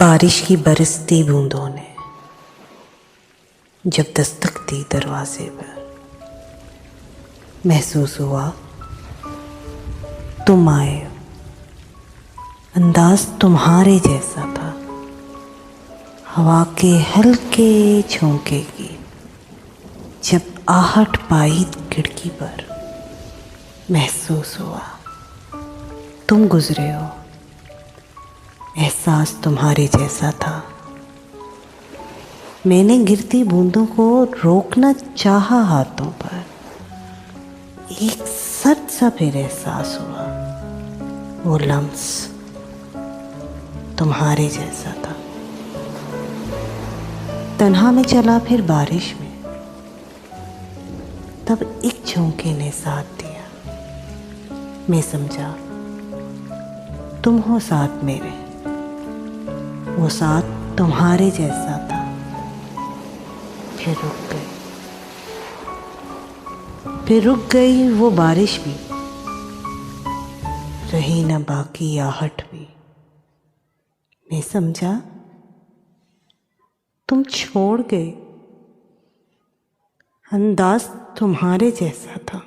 बारिश की बरसती बूंदों ने जब दस्तक दी दरवाजे पर, महसूस हुआ तुम आए हो। अंदाज तुम्हारे जैसा था, हवा के हल्के झोंके की जब आहट पाई खिड़की पर, महसूस हुआ तुम गुजरे हो। एहसास तुम्हारे जैसा था। मैंने गिरती बूंदों को रोकना चाहा हाथों पर, एक सच सा फिर एहसास हुआ वो लम्स तुम्हारे जैसा था। तन्हा में चला फिर बारिश में, तब एक झोंके ने साथ दिया। मैं समझा तुम हो साथ मेरे, वो साथ तुम्हारे जैसा था। फिर रुक गई वो बारिश भी, रही न बाकी आहट भी। मैं समझा तुम छोड़ गए, अंदाज तुम्हारे जैसा था।